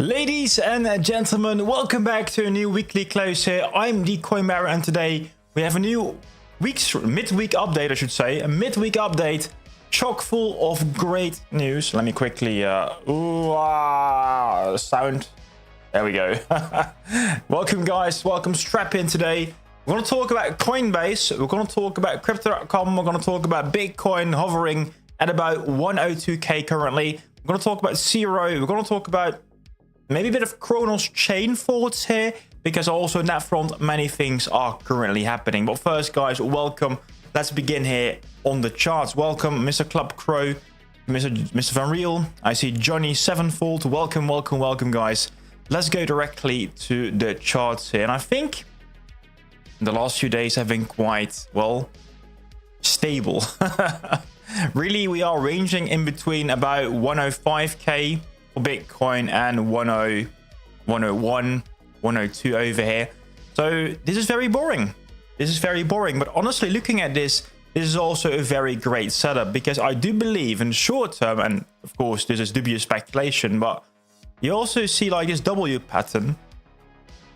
Ladies and gentlemen, welcome back to a new weekly close here. I'm the Coinbearer, and today we have a new midweek update, I should say. A midweek update chock full of great news. Let me quickly sound. There we go. Welcome guys, welcome. Strap in today. We're going to talk about Coinbase, we're going to talk about crypto.com, we're going to talk about Bitcoin hovering at about 102k currently. We're going to talk about CRO, we're going to talk about maybe a bit of Cronos chain thoughts here, because also on that front, many things are currently happening. But first, guys, welcome. Let's begin here on the charts. Welcome, Mr. Club Crow, Mr. Van Riel. I see Johnny Sevenfold. Welcome, welcome, welcome, guys. Let's go directly to the charts here. And I think the last few days have been quite, well, stable. Really, we are ranging in between about 105k Bitcoin and 101, 102 over here. So this is very boring. This is very boring. But honestly, looking at this is also a very great setup, because I do believe in the short term, and of course this is dubious speculation, but you also see like this W pattern.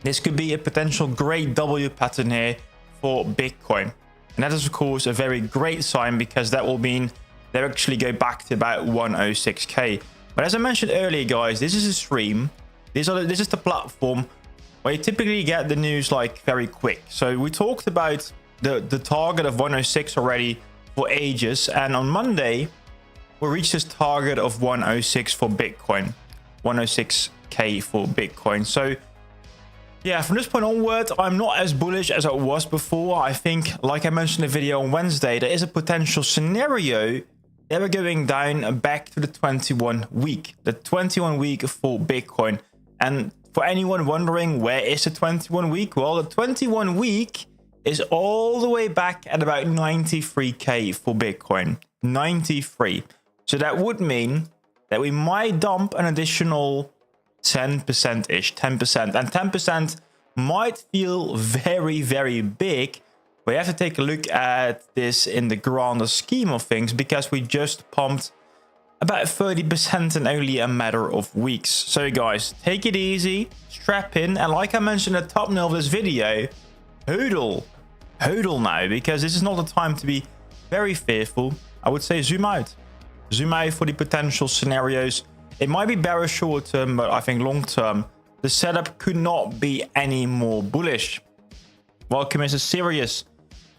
This could be a potential great W pattern here for Bitcoin. And that is of course a very great sign, because that will mean they actually go back to about 106k. But as I mentioned earlier, guys, this is a stream. This is the platform where you typically get the news like very quick. So we talked about the target of 106 already for ages. And on Monday, we reached this target of 106 for Bitcoin. 106k for Bitcoin. So yeah, from this point onward, I'm not as bullish as I was before. I think, like I mentioned in the video on Wednesday, there is a potential scenario they were going down back to the 21 week. The 21 week for Bitcoin. And for anyone wondering, where is the 21 week? Well, the 21 week is all the way back at about 93k for Bitcoin. 93. So that would mean that we might dump an additional 10%-ish, 10%. And 10% might feel very, very big. We have to take a look at this in the grander scheme of things, because we just pumped about 30% in only a matter of weeks. So guys, take it easy, strap in, and like I mentioned at the thumbnail of this video, hodl now, because this is not the time to be very fearful. I would say zoom out for the potential scenarios. It might be bearish short term, but I think long term, the setup could not be any more bullish. Welcome, Mr. Serious.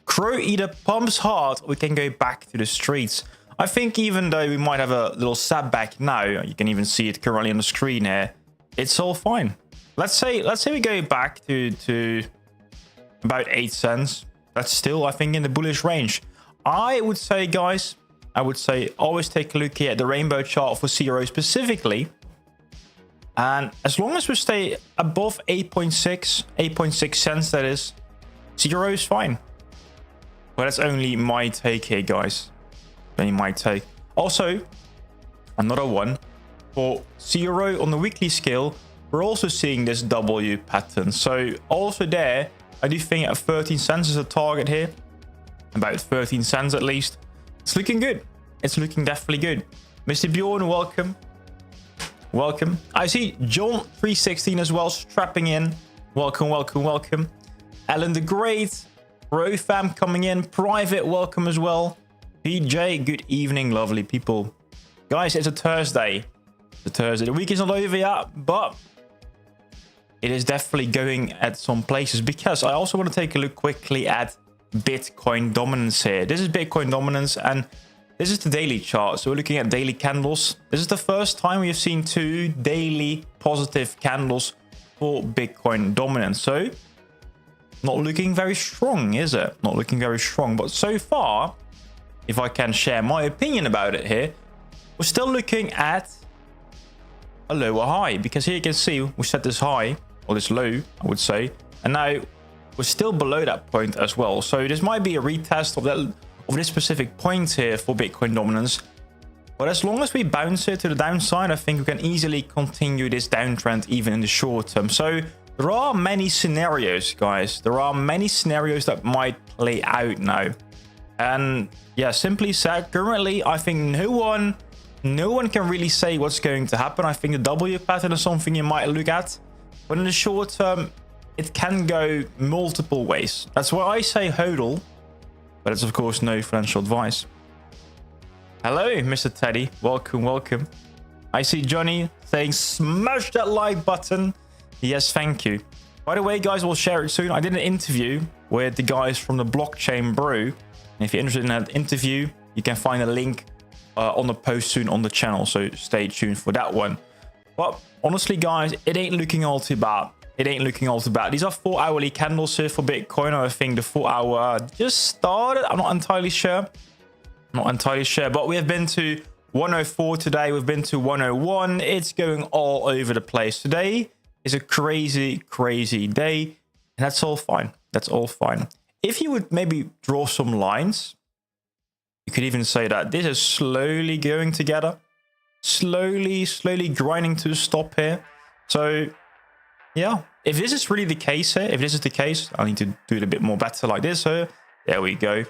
Crow either pumps hard, or we can go back to the streets. I think even though we might have a little setback now, you can even see it currently on the screen here, it's all fine. Let's say we go back to about 8 cents. That's still, I think, in the bullish range. I would say, guys, always take a look here at the rainbow chart for CRO specifically. And as long as we stay above 8.6 cents, that is, CRO is fine. But that's only my take here, guys. Only my take. Also, another one for CRO on the weekly scale, we're also seeing this W pattern. So also there, I do think at 13 cents is a target here. About 13 cents at least. It's looking good. It's looking definitely good. Mr. Bjorn, welcome. Welcome. I see John 316 as well, strapping in. Welcome, welcome, welcome. Alan the Great. Bro fam coming in. Private, welcome as well. PJ, good evening, lovely people. Guys, it's a Thursday. It's a Thursday. The week is not over yet, but it is definitely going at some places, because I also want to take a look quickly at Bitcoin dominance here. This is Bitcoin dominance, and this is the daily chart. So we're looking at daily candles. This is the first time we have seen 2 daily positive candles for Bitcoin dominance. So not looking very strong, is it? Not looking very strong. But so far, if I can share my opinion about it here, we're still looking at a lower high, because here you can see we set this high, or this low, I would say, and now we're still below that point as well. So this might be a retest of this specific point here for Bitcoin dominance. But as long as we bounce it to the downside, I think we can easily continue this downtrend even in the short term. So there are many scenarios, guys. There are many scenarios that might play out now. And yeah, simply said, currently, I think no one no one can really say what's going to happen. I think the W pattern is something you might look at, but in the short term, it can go multiple ways. That's why I say hodl, but it's of course no financial advice. Hello, Mr. Teddy. Welcome, welcome. I see Johnny saying smash that like button. Yes, thank you. By the way, guys, we'll share it soon. I did an interview with the guys from the Blockchain Brew. And if you're interested in that interview, you can find a link on the post soon on the channel. So stay tuned for that one. But honestly, guys, it ain't looking all too bad. It ain't looking all too bad. These are 4-hourly candles here for Bitcoin. I think the 4-hour just started. I'm not entirely sure. But we have been to 104 today. We've been to 101. It's going all over the place. Today is a crazy, crazy day. And that's all fine. That's all fine. If you would maybe draw some lines, you could even say that this is slowly going together. Slowly grinding to a stop here. So, yeah. If this is really the case here, if this is the case, I need to do it a bit more better like this here. There we go.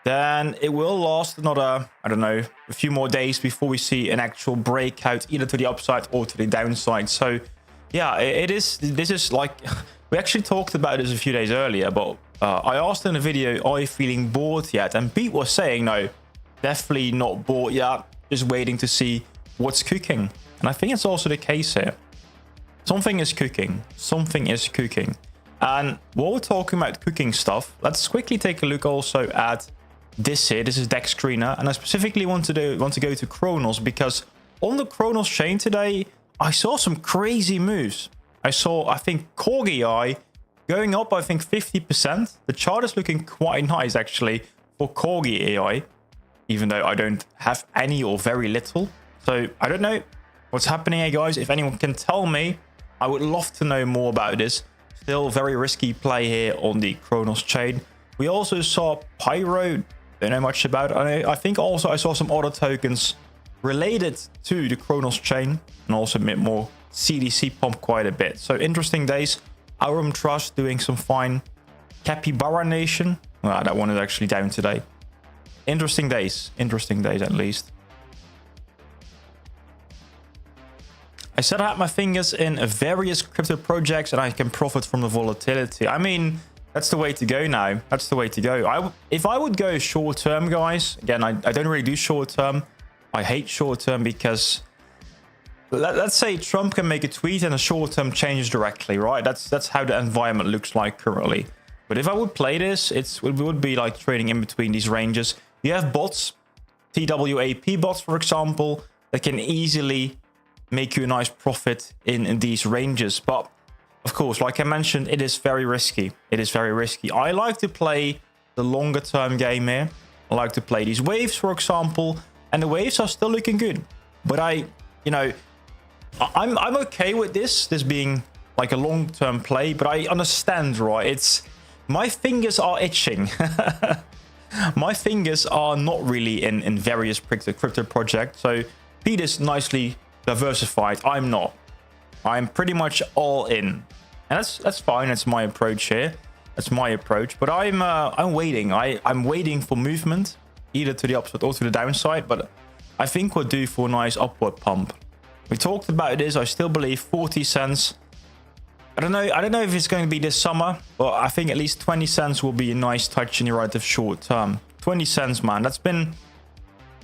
Then it will last another, I don't know, a few more days before we see an actual breakout either to the upside or to the downside. So, yeah, this is like, we actually talked about this a few days earlier, but I asked in the video, are you feeling bored yet? And Pete was saying, no, definitely not bored yet. Just waiting to see what's cooking. And I think it's also the case here. Something is cooking. Something is cooking. And while we're talking about cooking stuff, let's quickly take a look also at this here. This is Dex Screener. And I specifically want to go to Cronos because on the Cronos chain today, I saw some crazy moves. I saw, I think, Corgi AI going up, I think, 50%. The chart is looking quite nice, actually, for Corgi AI, even though I don't have any or very little. So I don't know what's happening here, guys. If anyone can tell me, I would love to know more about this. Still very risky play here on the Cronos chain. We also saw Pyro. Don't know much about it. I think also I saw some other tokens related to the Cronos chain and also a bit more CDC pump quite a bit. So interesting days. Aurum Trust doing some fine. Capybara Nation. Well, that one is actually down today. Interesting days at least. I said I had my fingers in various crypto projects and I can profit from the volatility. I mean, that's the way to go now. That's the way to go. If I would go short term, guys, again, I don't really do short term. I hate short term because let's say Trump can make a tweet and a short term changes directly, right? That's how the environment looks like currently. But if I would play this, it would be like trading in between these ranges. You have bots, TWAP bots, for example, that can easily make you a nice profit in these ranges. But of course, like I mentioned, it is very risky. It is very risky. I like to play the longer term game here. I like to play these waves, for example, and the waves are still looking good. But I'm okay with this being like a long-term play, but I understand, right? My fingers are itching. My fingers are not really in various crypto projects. So Pete is nicely diversified. I'm not. I'm pretty much all in. And that's fine. That's my approach here. That's my approach. But I'm waiting. I'm waiting for movement, either to the upside or to the downside. But I think we'll do for a nice upward pump. We talked about this. I still believe 40 cents. I don't know if it's going to be this summer, but I think at least 20 cents will be a nice touch in the relative short term. 20 cents, man. That's been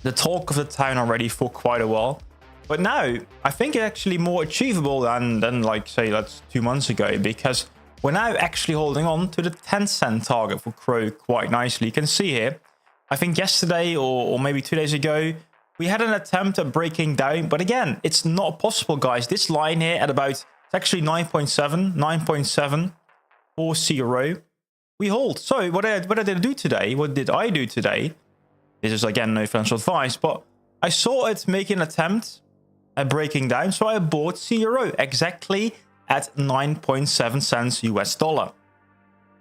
the talk of the town already for quite a while. But now I think it's actually more achievable than like, say, that's 2 months ago, because we're now actually holding on to the 10-cent target for CRO quite nicely. You can see here, I think yesterday or maybe 2 days ago, we had an attempt at breaking down. But again, it's not possible, guys. This line here at about, it's actually 9.7 for CRO. We hold. So what did I do today? What did I do today? This is, again, no financial advice, but I saw it make an attempt at breaking down. So I bought CRO exactly at 9.7 cents US dollar.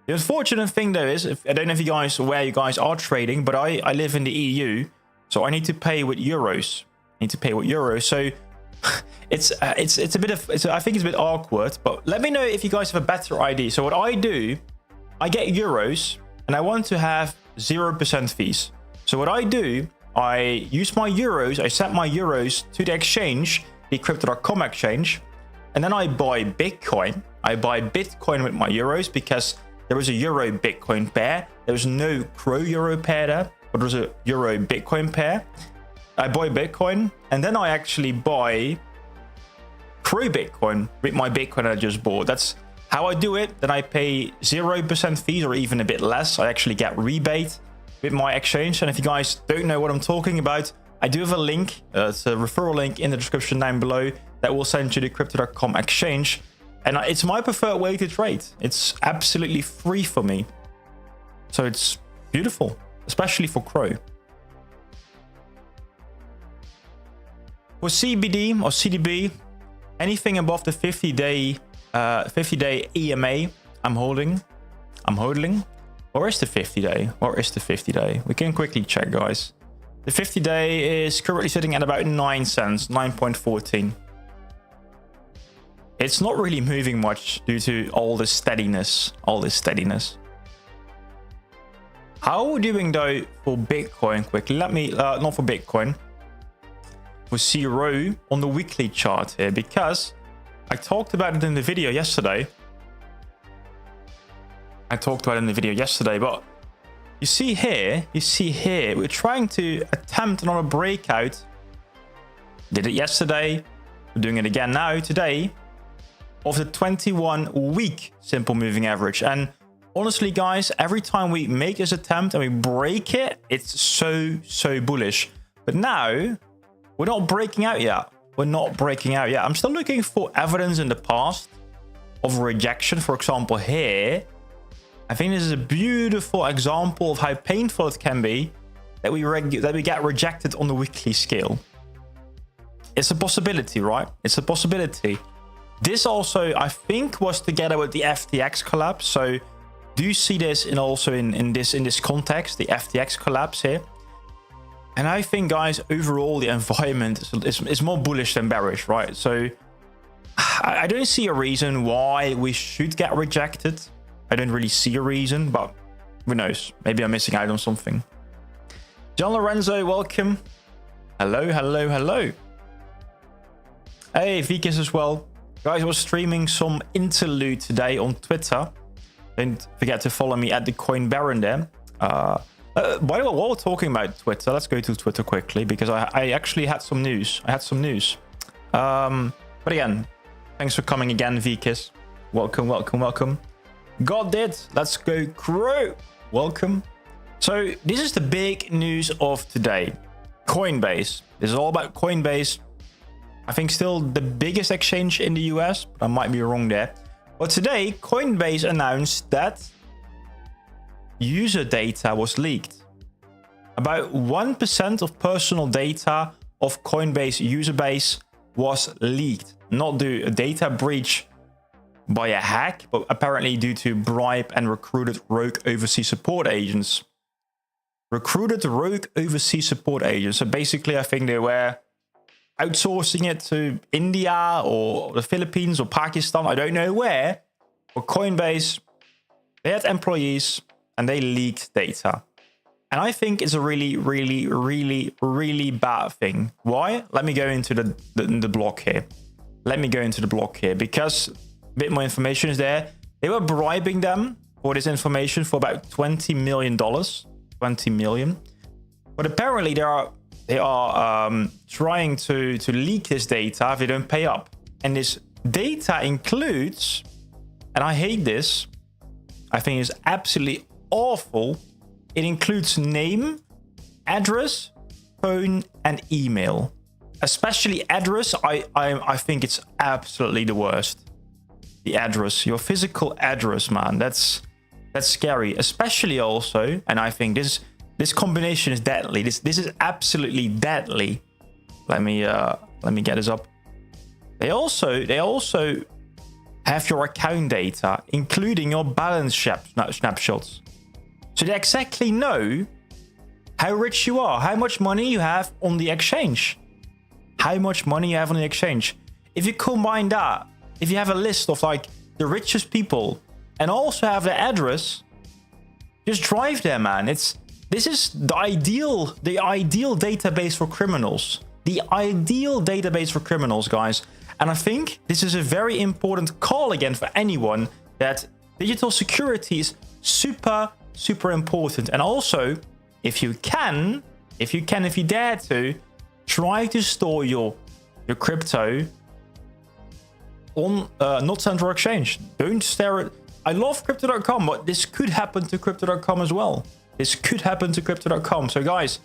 The unfortunate thing though is, I don't know if you guys where you guys are trading, but I live in the EU, so I need to pay with euros. So it's a bit of, I think it's a bit awkward, but let me know if you guys have a better idea. So what I do, I get euros and I want to have 0% fees. So what I do, I use my euros, I send my euros to the exchange, the crypto.com exchange, and then I buy Bitcoin. I buy Bitcoin with my euros because there was a euro Bitcoin pair. There was no CRO euro pair there, but there was a euro Bitcoin pair. I buy Bitcoin, and then I actually buy CRO Bitcoin with my Bitcoin I just bought. That's how I do it. Then I pay 0% fees or even a bit less. I actually get rebate with my exchange. And if you guys don't know what I'm talking about, I do have a link. It's a referral link in the description down below that will send you the crypto.com exchange. And it's my preferred way to trade. It's absolutely free for me. So it's beautiful, especially for CRO. For CBD or CDB, anything above the 50-day EMA, I'm holding. Where is the 50-day? Where is the 50-day? We can quickly check, guys. The 50-day is currently sitting at about 9 cents, 9.14. It's not really moving much due to all this steadiness. How are we doing though for Bitcoin quickly? Let me, not for Bitcoin, for CRO on the weekly chart here, because I talked about it in the video yesterday. But you see here, we're trying to attempt another breakout. Did it yesterday, we're doing it again now, today, of the 21-week simple moving average. And honestly, guys, every time we make this attempt and we break it, it's so bullish. But now, we're not breaking out yet. I'm still looking for evidence in the past of rejection. For example, here, I think this is a beautiful example of how painful it can be that we get rejected on the weekly scale. It's a possibility, right? It's a possibility. This also, I think, was together with the FTX collapse. So do you see this in this context, the FTX collapse here? And I think, guys, overall, the environment is more bullish than bearish, right? So I don't see a reason why we should get rejected. I don't really see a reason, but who knows? Maybe I'm missing out on something. John Lorenzo, welcome. Hello. Hey, Vikas as well. Guys, I was streaming some interlude today on Twitter. Don't forget to follow me at the Coin Baron there. By the way, while we're talking about Twitter, let's go to Twitter quickly because I actually had some news. But again, thanks for coming again, Vikas. Welcome. Got it. Let's go, CRO. Welcome. So this is the big news of today. Coinbase. This is all about Coinbase. I think still the biggest exchange in the US, but I might be wrong there. But today, Coinbase announced that user data was leaked. About 1% of personal data of Coinbase user base was leaked. Not due to a data breach by a hack, but apparently due to bribe and recruited rogue overseas support agents. So basically, I think they were outsourcing it to India or the Philippines or Pakistan. I don't know where. But Coinbase, they had employees and they leaked data. And I think it's a really bad thing. Why? Let me go into the block here. Because a bit more information is there. They were bribing them for this information for about $20 million. 20 million. But apparently they are trying to leak this data if they don't pay up. And this data includes, and I hate this, I think it's absolutely awful. It includes name, address, phone, and email. Especially address, I think it's absolutely the worst. The address, your physical address, man. That's scary. Especially also, and I think this combination is deadly. This is absolutely deadly. Let me get this up. They also have your account data, including your balance snapshots. So they exactly know how rich you are, how much money you have on the exchange. If you combine that, if you have a list of like the richest people and also have their address, just drive there, man. This This is the ideal database for criminals. The ideal database for criminals, guys. And I think this is a very important call again for anyone, that digital security is super, super important. And also, if you dare to, try to store your crypto on not central exchange. Don't stare at... I love crypto.com, but this could happen to crypto.com as well. This could happen to crypto.com. So guys,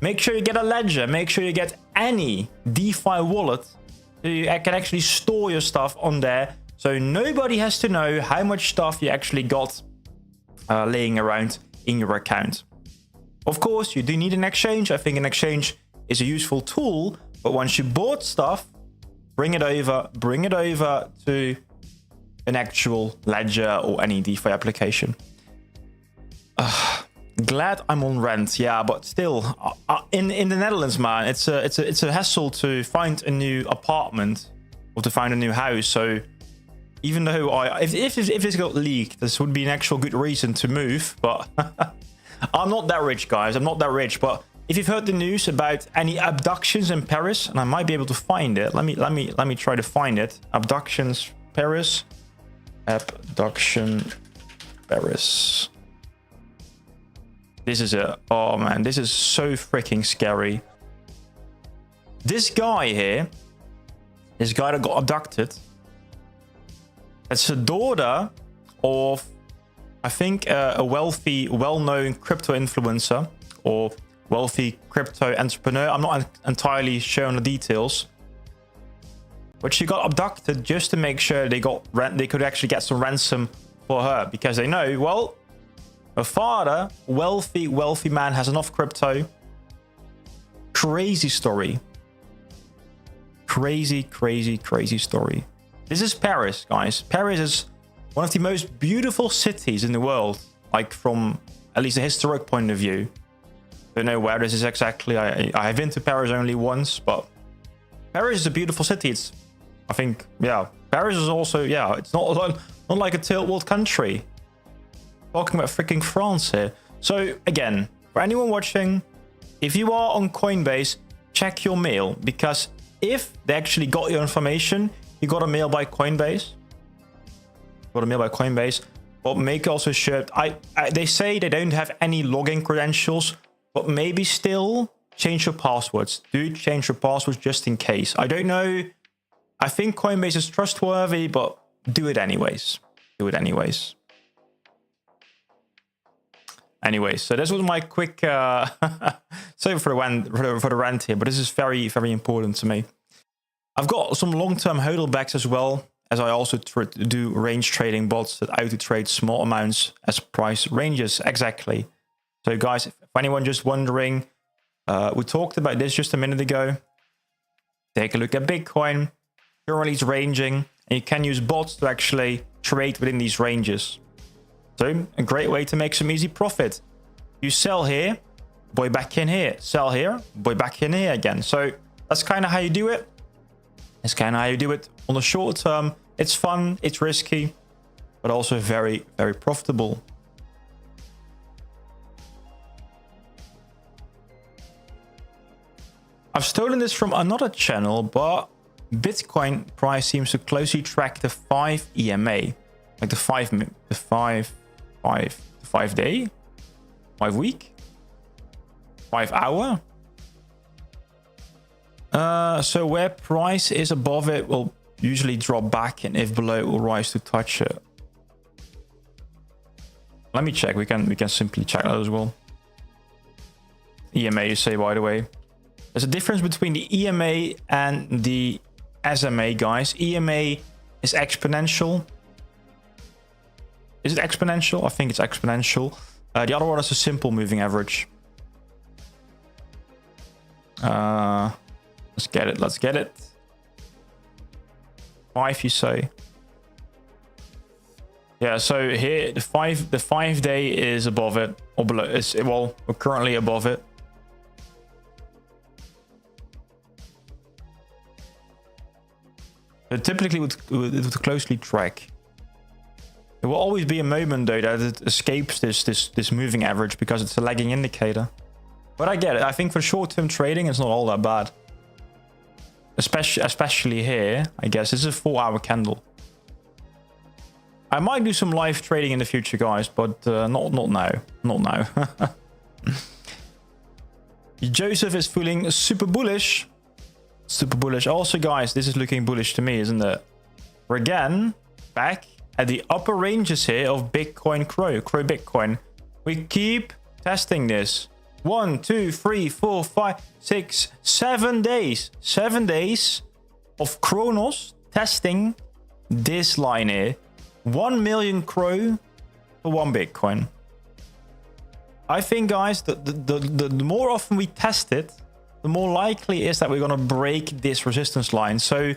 make sure you get a ledger. Make sure you get any DeFi wallet so you can actually store your stuff on there. So nobody has to know how much stuff you actually got laying around in your account. Of course, you do need an exchange. I think an exchange is a useful tool. But once you bought stuff, bring it over to an actual ledger or any DeFi application. Glad I'm on rent, yeah, but still, in the Netherlands, man, it's a hassle to find a new apartment or to find a new house. So even though if this got leaked, this would be an actual good reason to move. But I'm not that rich, guys. I'm not that rich. But if you've heard the news about any abductions in Paris, and I might be able to find it. Let me try to find it. Abductions Paris. Abduction Paris. This is a... Oh, man. This is so freaking scary. This guy here... This guy that got abducted... It's the daughter of... I think a wealthy, well-known crypto influencer. Or wealthy crypto entrepreneur. I'm not entirely sure on the details. But she got abducted just to make sure they could actually get some ransom for her. Because they know, well... Her father, wealthy man, has enough crypto. Crazy story. Crazy story. This is Paris, guys. Paris is one of the most beautiful cities in the world. Like from at least a historic point of view. Don't know where this is exactly. I have been to Paris only once, but Paris is a beautiful city. It's, I think, yeah. Paris is also, yeah, it's not like a third world country. Talking about freaking France here. So again, for anyone watching, if you are on Coinbase, check your mail, because if they actually got your information, you got a mail by Coinbase. But make also sure. They say they don't have any login credentials, but maybe still change your passwords. Do change your passwords just in case. I don't know. I think Coinbase is trustworthy, but do it anyways. Anyways, so this was my quick sorry for the rant here, but this is very, very important to me. I've got some long-term hodlbacks as well, as I also do range trading bots that auto-trade small amounts as price ranges. Exactly. So guys, if anyone just wondering, we talked about this just a minute ago. Take a look at Bitcoin. Currently it's ranging, and you can use bots to actually trade within these ranges. So a great way to make some easy profit. You sell here, buy back in here. Sell here, buy back in here again. So that's kind of how you do it. That's kind of how you do it on the short term. It's fun, it's risky, but also very, very profitable. I've stolen this from another channel, but Bitcoin price seems to closely track the 5 EMA. Like the 5 day, 5 week, 5 hour. So where price is above it will usually drop back, and if below it will rise to touch it. Let me check. We can simply check that as well. EMA, you say, by the way. There's a difference between the EMA and the SMA, guys. EMA is exponential. Is it exponential? I think it's exponential. The other one is a simple moving average. Let's get it. 5, you say? Yeah, so here the 5 day is above it or below. Well, we're currently above it. But typically it would closely track. There will always be a moment though that it escapes this moving average because it's a lagging indicator. But I get it. I think for short-term trading, it's not all that bad. Especially here, I guess. This is a 4-hour candle. I might do some live trading in the future, guys, but not now. Not now. Joseph is feeling super bullish. Super bullish. Also, guys, this is looking bullish to me, isn't it? We're again back at the upper ranges here of Bitcoin Crow Bitcoin. We keep testing this. 1, 2, 3, 4, 5, 6, 7 days. 7 days of Cronos testing this line here. 1 million Crow for 1 Bitcoin. I think, guys, the more often we test it, the more likely it is that we're going to break this resistance line. So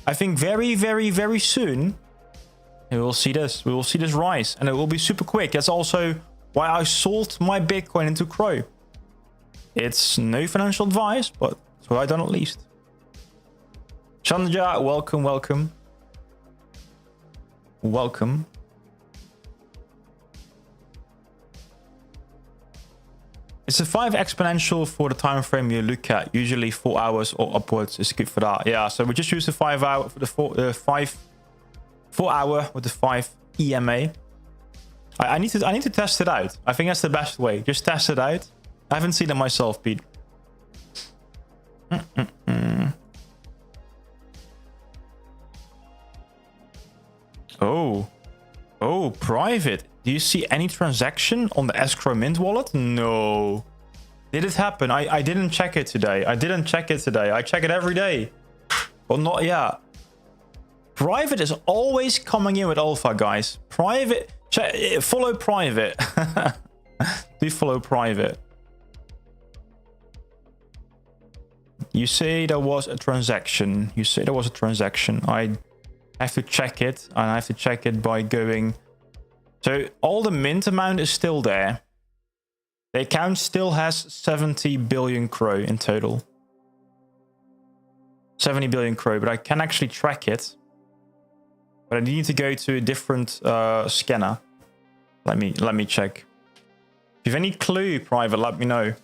I think very, very, very soon we will see this. We will see this rise, and it will be super quick. That's also why I sold my Bitcoin into Crow. It's no financial advice, but it's what I've done at least. Chandra, welcome, welcome. Welcome. It's a 5 exponential for the time frame you look at. Usually 4 hours or upwards is good for that. Yeah, so we just use the 5 hour for the 4 hour with the 5 EMA. I need to test it out. I think that's the best way. Just test it out. I haven't seen it myself, Pete. Oh, private. Do you see any transaction on the escrow mint wallet? No. Did it happen? I didn't check it today. I check it every day. But not yet. Private is always coming in with alpha, guys. Private. Follow private. Do follow private. You say there was a transaction. I have to check it. And I have to check it by going. So all the mint amount is still there. The account still has 70 billion Crow in total. 70 billion Crow, but I can actually track it. But I need to go to a different scanner. Let me check. If you have any clue, private, let me know.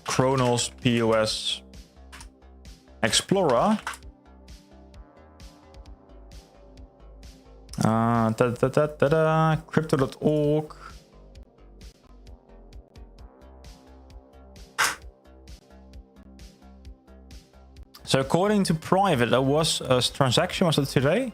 Cronos POS Explorer. Crypto.org. So according to private, there was a transaction. Was it today?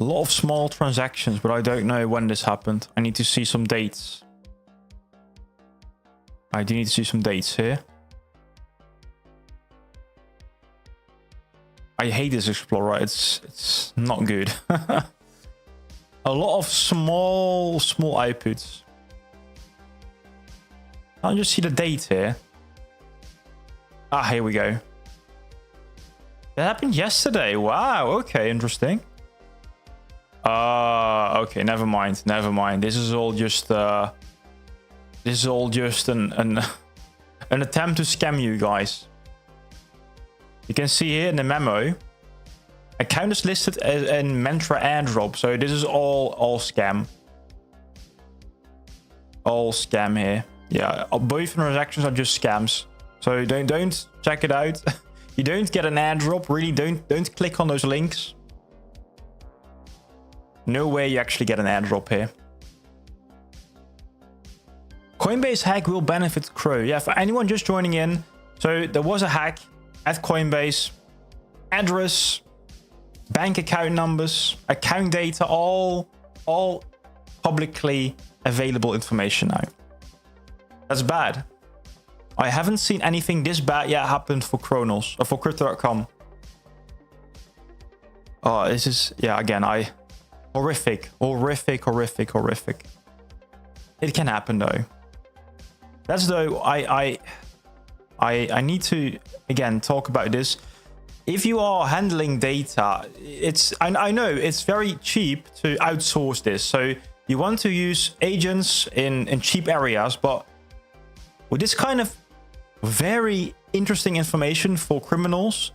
A lot of small transactions, but I don't know when this happened. I need to see some dates. I do need to see some dates here. I hate this Explorer. It's not good. A lot of small outputs. I'll just see the date here. Ah, here we go. That happened yesterday. Wow. Okay, interesting. Okay, never mind. This is all just an attempt to scam you guys. You can see here in the memo, account is listed as a Mantra airdrop. So this is all scam. All scam here. Yeah, both transactions are just scams. So don't check it out. You don't get an airdrop. Really, don't click on those links. No way you actually get an airdrop here. Coinbase hack will benefit Crow. Yeah, for anyone just joining in. So there was a hack at Coinbase. Address, bank account numbers, account data, all publicly available information now. That's bad. I haven't seen anything this bad yet happen for Cronos or for crypto.com. Oh, this is, yeah, again, horrific. It can happen though. That's though, I need to, again, talk about this. If you are handling data, I know it's very cheap to outsource this. So you want to use agents in cheap areas, but with this kind of very interesting information for criminals,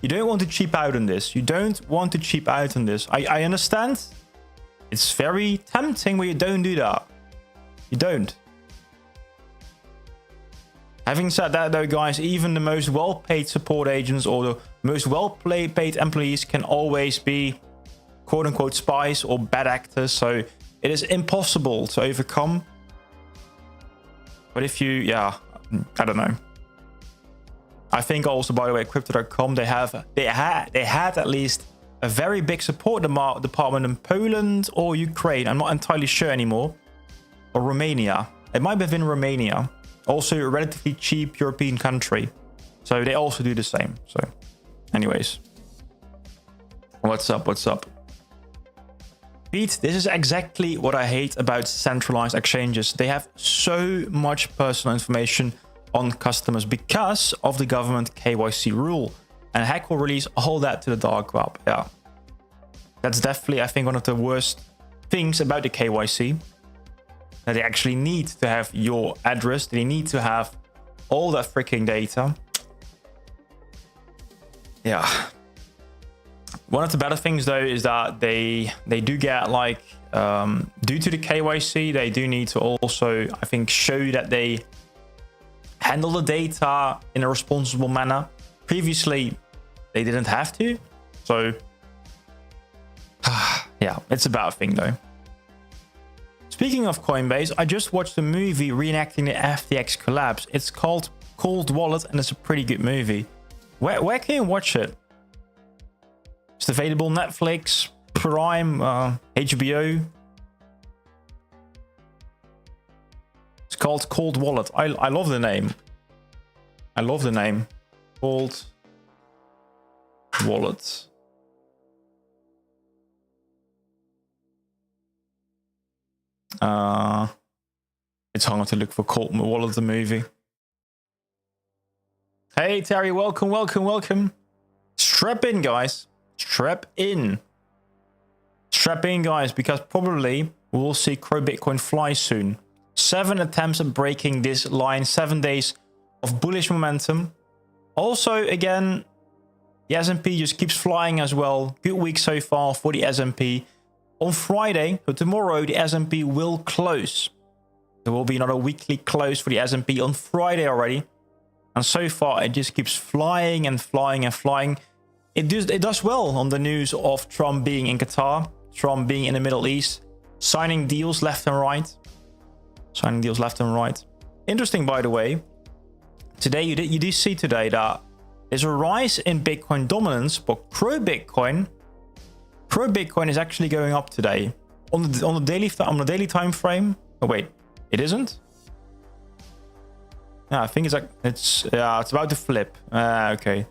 You don't want to cheap out on this. You don't want to cheap out on this. I understand. It's very tempting when you don't do that. You don't. Having said that though, guys, even the most well-paid support agents or the most well-paid employees can always be quote-unquote spies or bad actors. So it is impossible to overcome. But if you, yeah, I don't know. I think also, by the way, Crypto.com, they had at least a very big support department in Poland or Ukraine. I'm not entirely sure anymore. Or Romania. It might have been Romania. Also a relatively cheap European country. So they also do the same. So anyways. What's up? What's up? Pete, this is exactly what I hate about centralized exchanges. They have so much personal information on customers because of the government KYC rule. And a hack will release all that to the dark web. Yeah. That's definitely, I think, one of the worst things about the KYC. That they actually need to have your address. They need to have all that freaking data. Yeah. One of the better things though is that they do get like, due to the KYC, they do need to also, I think, show that they handle the data in a responsible manner. Previously, they didn't have to. So, yeah, it's a bad thing though. Speaking of Coinbase, I just watched a movie reenacting the FTX collapse. It's called Cold Wallet and it's a pretty good movie. Where can you watch it? It's available on Netflix, Prime, HBO. It's called Cold Wallet. I love the name. I love the name. Cold Wallet. It's hard to look for Cold Wallet, the movie. Hey Terry, welcome, welcome, welcome. Strap in, guys. Strap in. Strap in, guys, because probably we will see Crow Bitcoin fly soon. 7 attempts at breaking this line, 7 days of bullish momentum. Also, again, the S&P just keeps flying as well. Good week so far for the S&P. On Friday, so tomorrow, the S&P will close. There will be another weekly close for the S&P on Friday already. And so far, it just keeps flying and flying and flying. It does well on the news of Trump being in Qatar, Trump being in the Middle East, signing deals left and right. Signing deals left and right. Interesting, by the way. Today, you do see today that there's a rise in Bitcoin dominance, but Crow Bitcoin is actually going up today on the daily time frame. Oh wait, it isn't. Yeah, I think it's about to flip. Okay.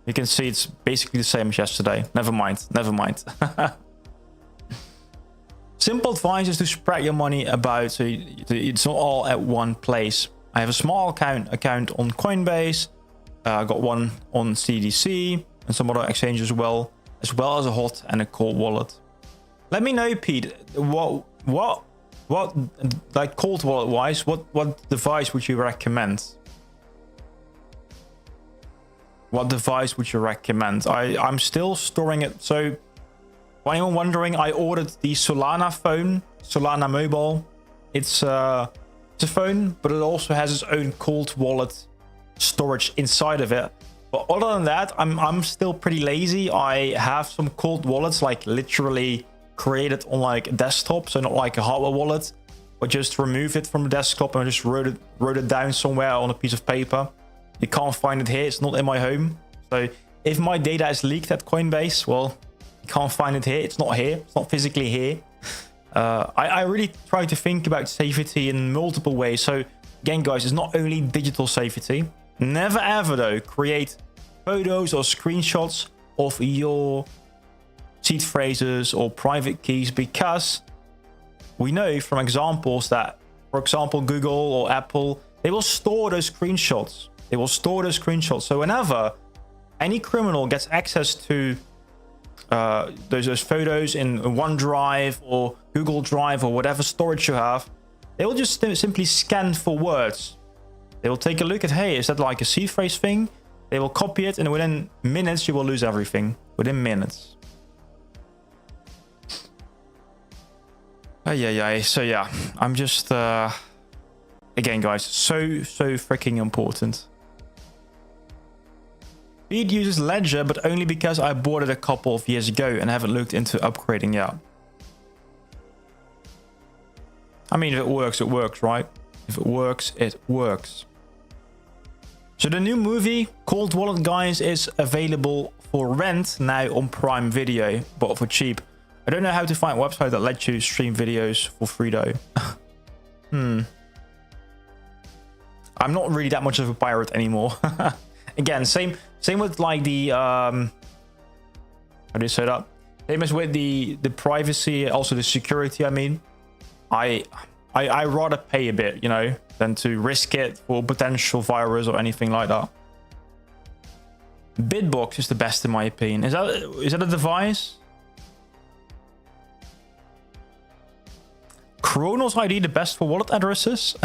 You can see it's basically the same as yesterday. Never mind. Never mind. Simple advice is to spread your money about so it's not all at one place. I have a small account on Coinbase. I got one on CDC and some other exchanges as well as a hot and a cold wallet. Let me know, Pete, what like cold wallet wise, what device would you recommend? What device would you recommend? I'm still storing it. So for anyone wondering, I ordered the Solana phone, Solana mobile. It's a phone, but it also has its own cold wallet storage inside of it. But other than that, I'm still pretty lazy. I have some cold wallets, like literally created on like a desktop, so not like a hardware wallet, but just remove it from the desktop and just wrote it down somewhere on a piece of paper. You can't find it here. It's not in my home. So if my data is leaked at Coinbase, well, you can't find it here. It's not here. It's not physically here. I really try to think about safety in multiple ways. So again, guys, it's not only digital safety. Never ever though create photos or screenshots of your seed phrases or private keys, because we know from examples that, for example, Google or Apple, they will store those screenshots. They will store those screenshots. So whenever any criminal gets access to those photos in OneDrive or Google Drive or whatever storage you have, they will just simply scan for words. They will take a look at, hey, is that like a seed phrase thing? They will copy it, and within minutes, you will lose everything. Within minutes. Yeah. So yeah, I'm just again, guys, so freaking important. Speed uses Ledger, but only because I bought it a couple of years ago and haven't looked into upgrading yet. I mean, if it works, right? If it works, it works. So the new movie, Cold Wallet, guys, is available for rent now on Prime Video, but for cheap. I don't know how to find a website that lets you stream videos for free, though. I'm not really that much of a pirate anymore. Again, same with like the how do you say that? Same as with the privacy, also the security. I mean, I rather pay a bit, you know, than to risk it for potential virus or anything like that. Bitbox is the best in my opinion. Is that a device? Cronos ID the best for wallet addresses?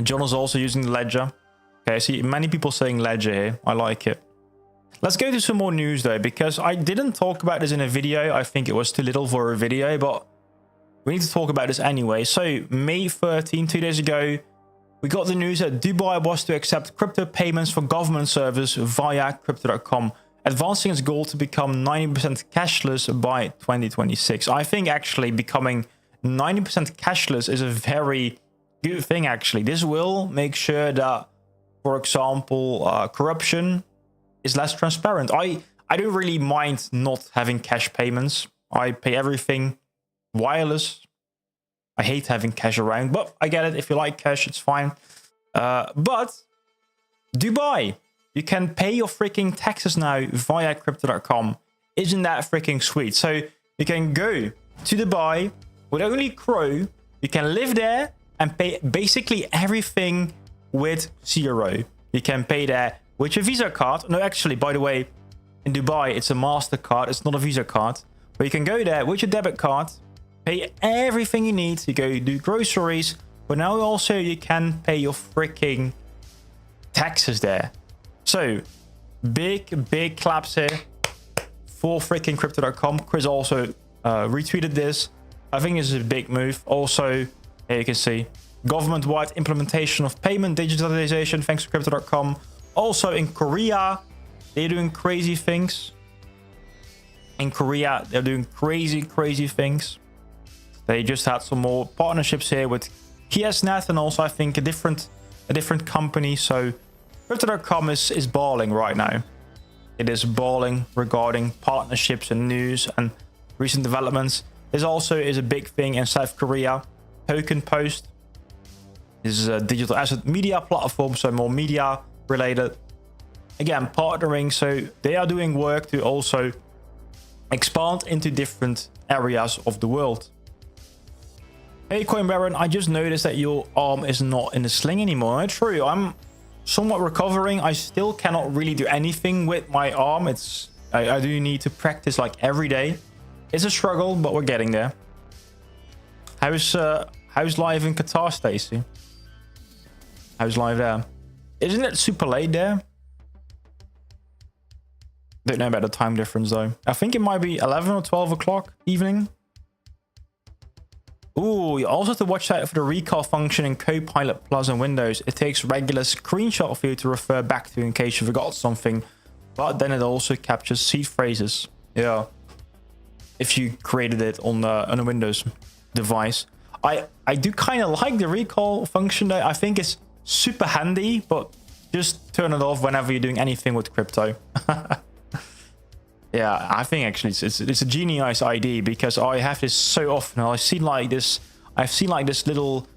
John is also using the Ledger. Okay, I see many people saying Ledger here. I like it. Let's go to some more news though, because I didn't talk about this in a video. I think it was too little for a video, but we need to talk about this anyway. So May 13, 2 days ago, we got the news that Dubai was to accept crypto payments for government servers via crypto.com, advancing its goal to become 90% cashless by 2026. I think actually becoming 90% cashless is a very good thing actually. This will make sure that, for example, corruption is less transparent. I don't really mind not having cash payments. I pay everything wireless. I hate having cash around, but I get it. If you like cash, it's fine. But Dubai, you can pay your freaking taxes now via crypto.com. Isn't that freaking sweet? So you can go to Dubai with only CRO. You can live there and pay basically everything with CRO. You can pay there with your Visa card. No, actually, by the way, in Dubai, it's a MasterCard. It's not a Visa card. But you can go there with your debit card, pay everything you need. You go do groceries. But now also you can pay your freaking taxes there. So, big claps here for freaking crypto.com. Chris also retweeted this. I think this is a big move. Also, here you can see government-wide implementation of payment digitalization thanks to crypto.com. Also in Korea, they're doing crazy things. In Korea, they're doing crazy things. They just had some more partnerships here with KSNet and also I think a different company. So crypto.com is balling right now. It is balling regarding partnerships and news and recent developments. This also is a big thing in South Korea. Token Post. This is a digital asset media platform, so more media related. Again, partnering, so they are doing work to also expand into different areas of the world. Hey Coin Baron, I just noticed that your arm is not in the sling anymore. True, I'm somewhat recovering. I still cannot really do anything with my arm. I do need to practice like every day. It's a struggle, but we're getting there. How's live in Qatar, Stacy? How's live there? Isn't it super late there? Don't know about the time difference though. I think it might be 11 or 12 o'clock evening. Ooh, you also have to watch out for the recall function in Copilot Plus in Windows. It takes regular screenshot for you to refer back to in case you forgot something. But then it also captures seed phrases. Yeah. If you created it on a Windows device. I do kind of like the recall function though. I think it's super handy, but just turn it off whenever you're doing anything with crypto. Yeah, I think actually it's a genius idea because I have this so often. I've seen like this little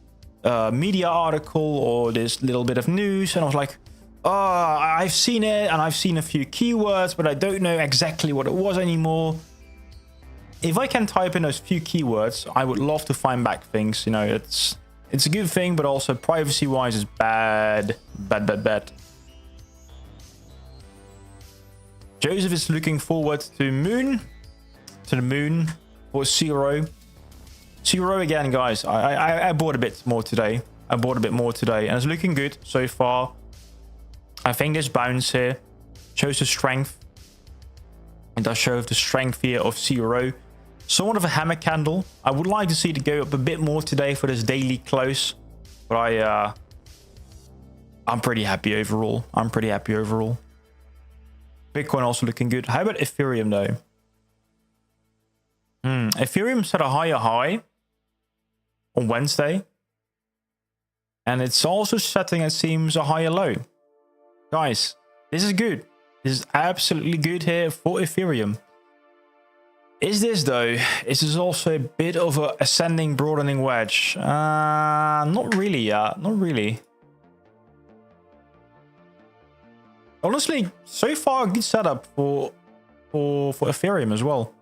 media article or this little bit of news, and I was like, oh, I've seen it and I've seen a few keywords, but I don't know exactly what it was anymore. If I can type in those few keywords, I would love to find back things. You know, it's a good thing, but also privacy-wise is bad. Joseph is looking forward to the moon for CRO. CRO again, guys. I bought a bit more today. I bought a bit more today, and it's looking good so far. I think this bounce here shows the strength. It does show the strength here of CRO. Somewhat of a hammer candle. I would like to see it go up a bit more today for this daily close, but I'm pretty happy overall. Bitcoin also looking good. How about Ethereum though? Ethereum set a higher high on Wednesday, and it's also setting, it seems, a higher low. Guys, this is good. This is absolutely good here for Ethereum. Is this though? Is this also a bit of a ascending, broadening wedge? Not really. Not really. Honestly, so far a good setup for Ethereum as well.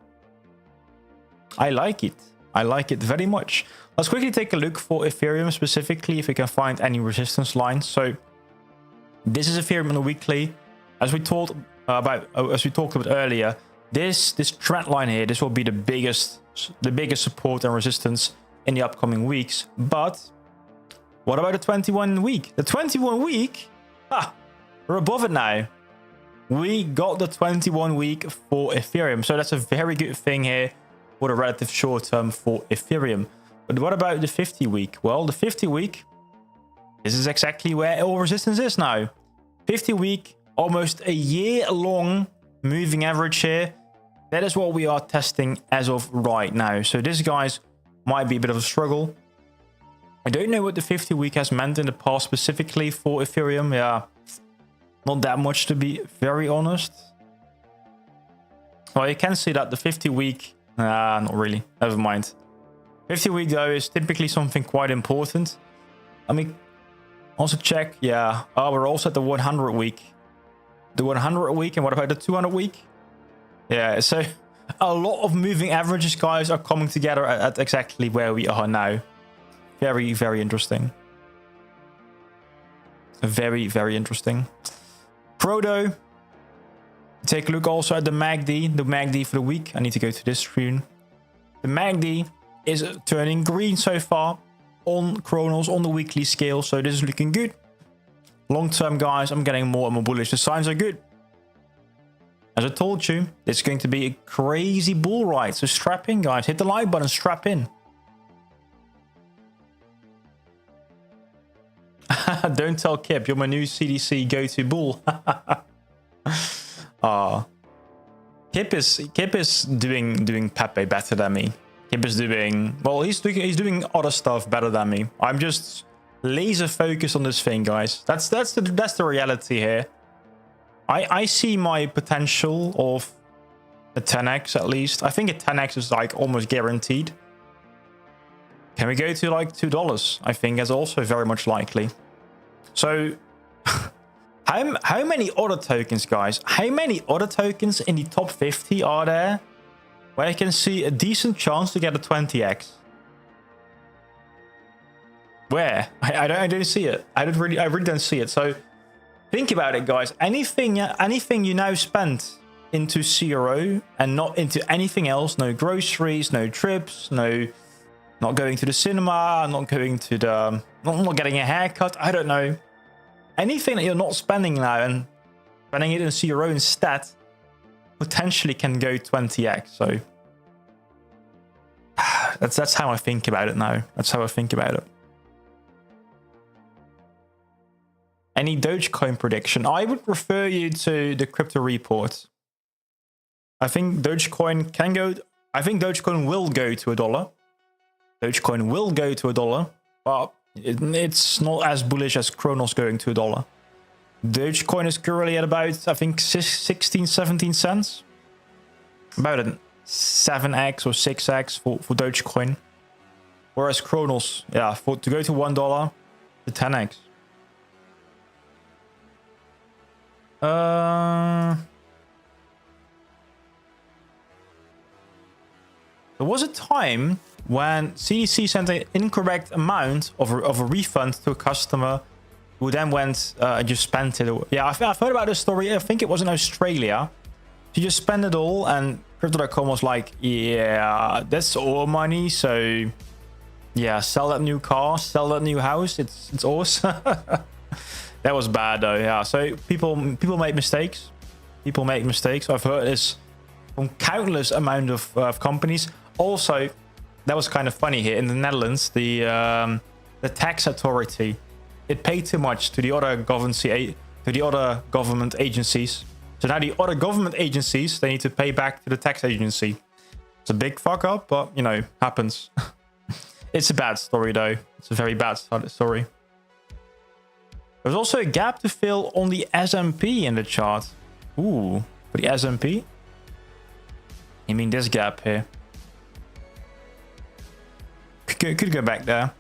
I like it. I like it very much. Let's quickly take a look for Ethereum specifically, if we can find any resistance lines. So this is Ethereum on the weekly. As we talked about earlier, this trend line here, this will be the biggest support and resistance in the upcoming weeks. But what about the 21 week? The 21 week, we're above it now. We got the 21 week for Ethereum, so that's a very good thing here for the relative short term for Ethereum. But what about the 50 week? Well, the 50 week, this is exactly where all resistance is now. 50 week, almost a year long moving average here. That is what we are testing as of right now. So this, guys, might be a bit of a struggle. I don't know what the 50 week has meant in the past specifically for Ethereum. Yeah, not that much, to be very honest. Well, you can see that the 50 week, not really, never mind. 50 week though is typically something quite important. Let me also check. Yeah, we're also at the 100 week. The 100 week, and what about the 200 week? Yeah, so a lot of moving averages, guys, are coming together at exactly where we are now. Very, very interesting. Very, very interesting. Proto. Take a look also at the MACD. The MACD for the week. I need to go to this screen. The MACD is turning green so far on Cronos on the weekly scale. So this is looking good. Long term, guys, I'm getting more and more bullish. The signs are good. As I told you, it's going to be a crazy bull ride. So strap in, guys. Hit the like button. Strap in. Don't tell Kip. You're my new CDC go-to bull. Kip is doing Pepe better than me. Kip is doing, well, he's doing other stuff better than me. I'm just laser focused on this thing, guys. That's the reality here. I see my potential of a 10x at least. I think a 10x is like almost guaranteed. Can we go to like $2? I think that's also very much likely. So how many other tokens, guys? How many other tokens in the top 50 are there where I can see a decent chance to get a 20x? Where? I don't see it. I really don't see it. So think about it, guys. Anything you now spend into CRO and not into anything else, no groceries, no trips, not going to the cinema, not going to the, not getting a haircut, I don't know. Anything that you're not spending now and spending it in CRO instead potentially can go 20x. So that's how I think about it now. That's how I think about it. Any Dogecoin prediction? I would refer you to the crypto report. I think Dogecoin can go. I think Dogecoin will go to $1. Dogecoin will go to $1, but it's not as bullish as Cronos going to $1. Dogecoin is currently at about, I think, 16, 17 cents. About a 7x or 6x for Dogecoin. Whereas Cronos, yeah, to go to $1 to 10x. There was a time when CDC sent an incorrect amount of a refund to a customer who then went and just spent it. Yeah, I've heard about this story. I think it was in Australia. She just spent it all, and Crypto.com was like, yeah, that's all money, so Yeah, sell that new car, sell that new house. It's awesome. That was bad though. Yeah, so people make mistakes. People make mistakes. I've heard this from countless amount of companies. Also, that was kind of funny here in the Netherlands. The tax authority, it paid too much to the other government agencies. So now the other government agencies, they need to pay back to the tax agency. It's a big fuck up, but you know, happens. It's a bad story though. It's a very bad story. There's also a gap to fill on the S&P in the chart. Ooh, for the S&P? You mean this gap here? Could go back there.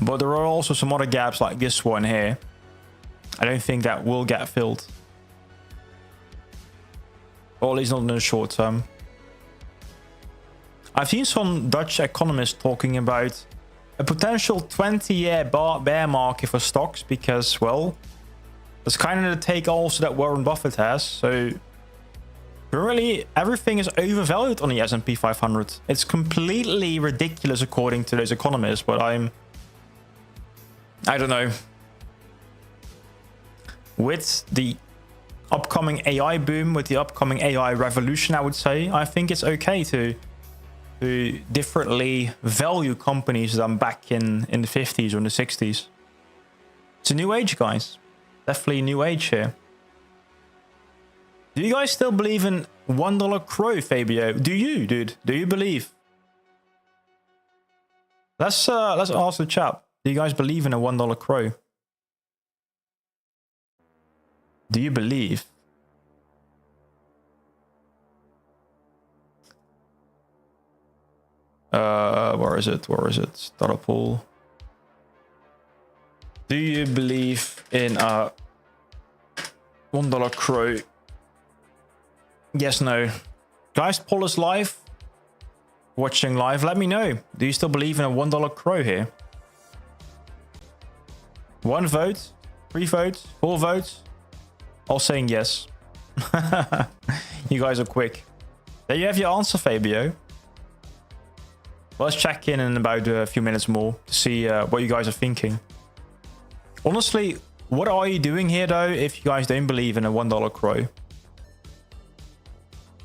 But there are also some other gaps like this one here. I don't think that will get filled. Or at least not in the short term. I've seen some Dutch economists talking about a potential 20-year bear market for stocks because, well, that's kind of the take also that Warren Buffett has. So currently, everything is overvalued on the S&P 500. It's completely ridiculous according to those economists, but I don't know. With the upcoming AI boom, with the upcoming AI revolution, I would say, I think it's okay to differently value companies than back in the 50s or in the 60s. It's a new age, guys. Definitely a new age here. Do you guys still believe in $1 CRO, Fabio? Do you, dude? Do you believe? Let's ask the chat. Do you guys believe in a $1 CRO? Do you believe? Where is it? Where is it? Start a poll. Do you believe in a $1 CRO? Yes, no. Guys, poll us live. Watching live, let me know. Do you still believe in a $1 CRO here? 1 vote, 3 votes, 4 votes. All saying yes. You guys are quick. There you have your answer, Fabio. Well, let's check in about a few minutes more to see what you guys are thinking. Honestly, what are you doing here though if you guys don't believe in a $1 CRO?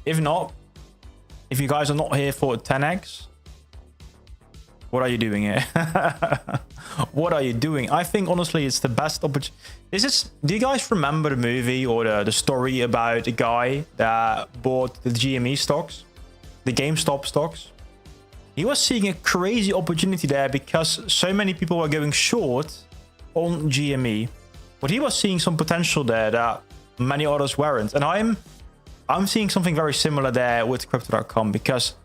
If not, if you guys are not here for a 10x, what are you doing here? What are you doing? I think honestly it's the best opportunity. Do you guys remember the movie or the story about a guy that bought the GME stocks, the GameStop stocks? He was seeing a crazy opportunity there because so many people were going short on GME. But he was seeing some potential there that many others weren't. And I'm seeing something very similar there with crypto.com because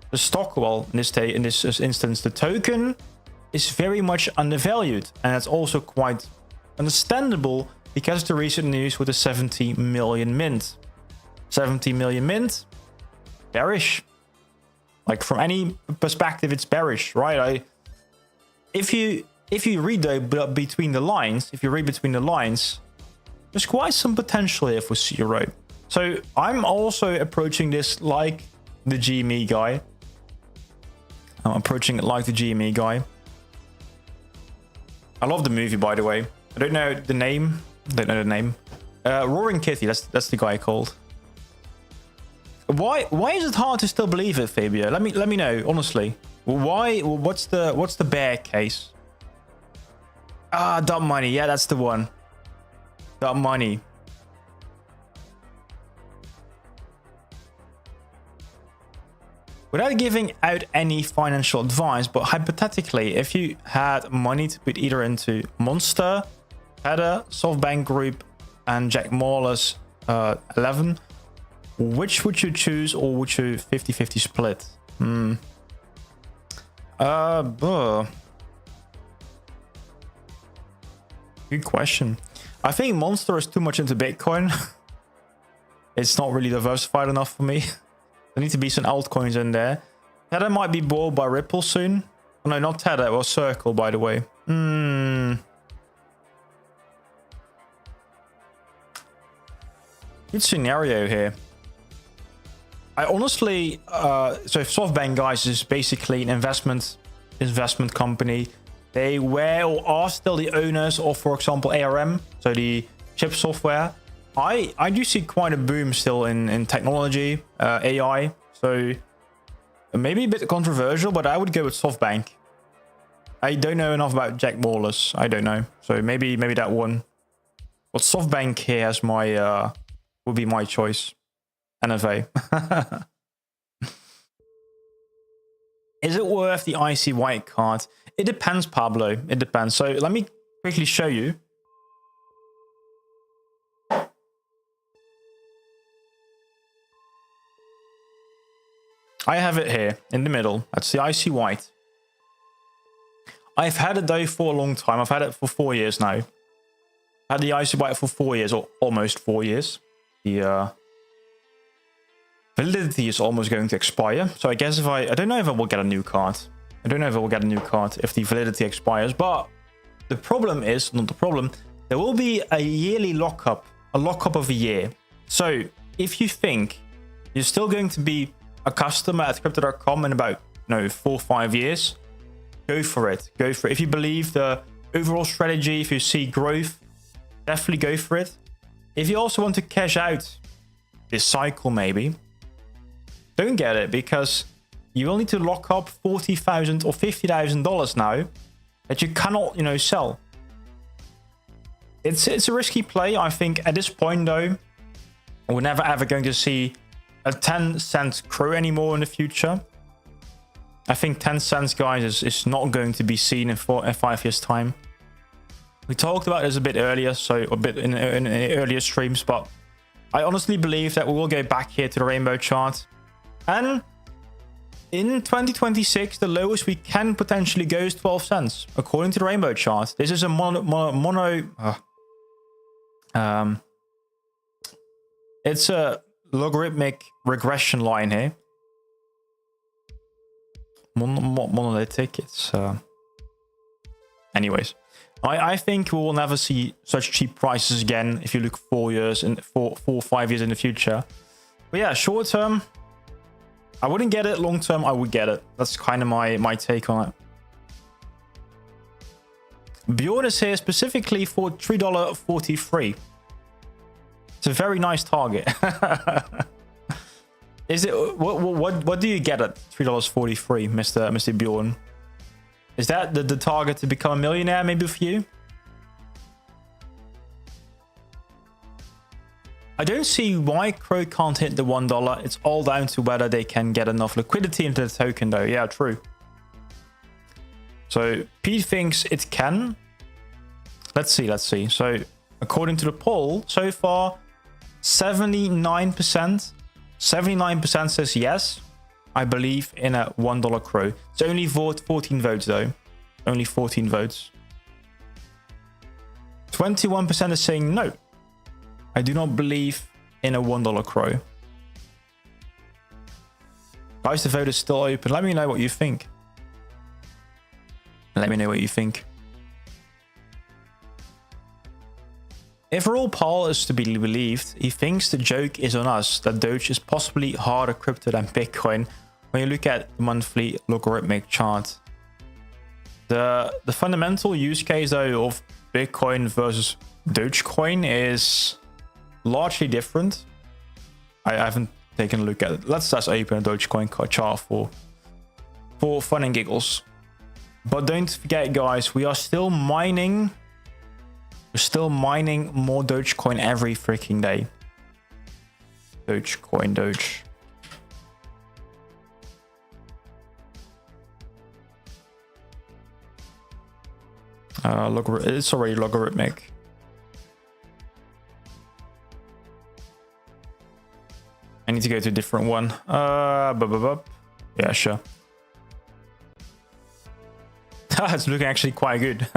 the stock, well, in this instance, the token is very much undervalued. And it's also quite understandable because of the recent news with the 70 million mint. 70 million mint, bearish. Like from any perspective, it's bearish, right? If you read between the lines, there's quite some potential here for CRO. So I'm also approaching this like the GME guy. I'm approaching it like the GME guy. I love the movie, by the way. I don't know the name. Roaring Kitty. That's the guy called. Why is it hard to still believe it, Fabio? Let me know, honestly. Why? What's the bear case? Ah, dumb money. Yeah, that's the one. Dumb money. Without giving out any financial advice, but hypothetically, if you had money to put either into Monster, Tether, SoftBank Group, and Jack Mallers 11, which would you choose, or would you 50-50 split? Good question. I think Monster is too much into Bitcoin. It's not really diversified enough for me. There need to be some altcoins in there. Tether might be bought by Ripple soon. Oh, no, not Tether. It was Circle, by the way. Good scenario here. I honestly... so SoftBank, guys, is basically an investment investment company. They were or are still the owners of, for example, ARM, so the chip software. I do see quite a boom still in technology, AI. So maybe a bit controversial, but I would go with SoftBank. I don't know enough about Jack Wallace. I don't know. So maybe that one. But SoftBank here has my would be my choice. NFA. Is it worth the icy white card? It depends, Pablo. It depends. So let me quickly show you. I have it here in the middle. That's the icy white. I've had it though for a long time. I've had it for 4 years now. I had the icy white for 4 years, or almost 4 years. The validity is almost going to expire. So I guess if I don't know if I will get a new card. I don't know if I will get a new card if the validity expires. But the problem is, not the problem, there will be a yearly lockup, a lockup of a year. So if you think you're still going to be a customer at crypto.com in about 4 or 5 years, go for it. Go for it. If you believe the overall strategy, if you see growth, definitely go for it. If you also want to cash out this cycle, maybe don't get it, because you will need to lock up $40,000 or $50,000 now that you cannot, sell. It's a risky play. I think at this point though, we're never ever going to see a 10-cent CRO anymore in the future. I think 10 cents, guys, is not going to be seen in 5 years' time. We talked about this a bit earlier, so a bit in earlier streams, but I honestly believe that we will go back here to the rainbow chart. And in 2026, the lowest we can potentially go is 12 cents, according to the rainbow chart. This is a it's a logarithmic regression line here. Monolithic. It's anyways, I think we will never see such cheap prices again if you look 4 years and 4 or 5 years in the future. But yeah, short term, I wouldn't get it. Long term, I would get it. That's kind of my take on it. Bjorn is here specifically for $3.43. It's a very nice target. Is it what do you get at $3.43, Mr. Bjorn? Is that the target to become a millionaire maybe for you? I don't see why CRO can't hit the $1. It's all down to whether they can get enough liquidity into the token though. Yeah, true. So Pete thinks it can. Let's see. So according to the poll, so far 79% says yes, I believe in a $1 CRO. It's only 14 votes though. Only 14 votes. 21% is saying no. I do not believe in a $1 CRO. Guys, the vote is still open. Let me know what you think. Let me know what you think. If Raul Paul is to be believed, he thinks the joke is on us that Doge is possibly harder crypto than Bitcoin when you look at the monthly logarithmic chart. The fundamental use case though of Bitcoin versus Dogecoin is largely different. I haven't taken a look at it. Let's just open a Dogecoin chart for fun and giggles. But don't forget, guys, we are still mining. We're still mining more Dogecoin every freaking day. Dogecoin, Doge. It's already logarithmic. I need to go to a different one. Yeah, sure. It's looking actually quite good.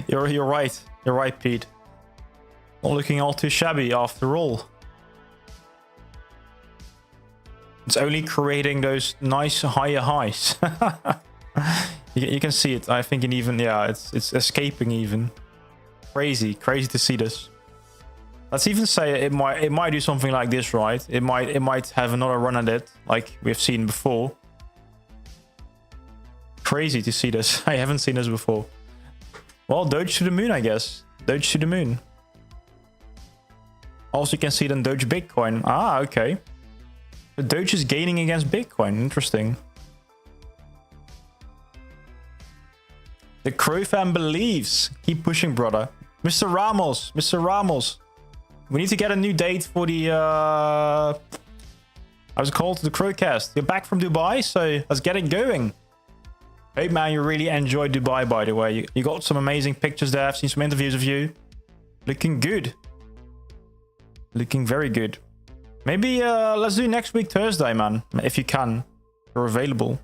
You're right. You're right, Pete. Not looking all too shabby after all. It's only creating those nice higher highs. You can see it. I think it's escaping even. Crazy to see this. Let's even say it might do something like this, right? It might have another run at it, like we've seen before. crazy to see this. I haven't seen this before. Well, Doge to the moon, I guess. Doge to the moon. Also, you can see it in Doge Bitcoin. Ah, okay. The Doge is gaining against Bitcoin. Interesting. The Crow fan believes. Keep pushing, brother. Mr. Ramos. Mr. Ramos. We need to get a new date for the... how's it called? The Crowcast. You're back from Dubai, so let's get it going. Hey, man, you really enjoyed Dubai, by the way. You got some amazing pictures there. I've seen some interviews of you. Looking good. Looking very good. Maybe let's do next week Thursday, man. If you can. You're available.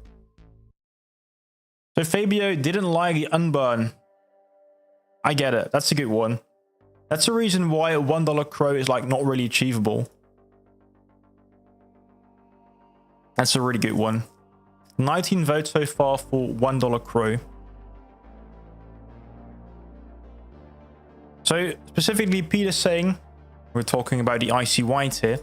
So Fabio didn't like the unburn. I get it. That's a good one. That's the reason why a $1 crow is like not really achievable. That's a really good one. 19 votes so far for $1 crow. So specifically Peter's saying, we're talking about the icy white here.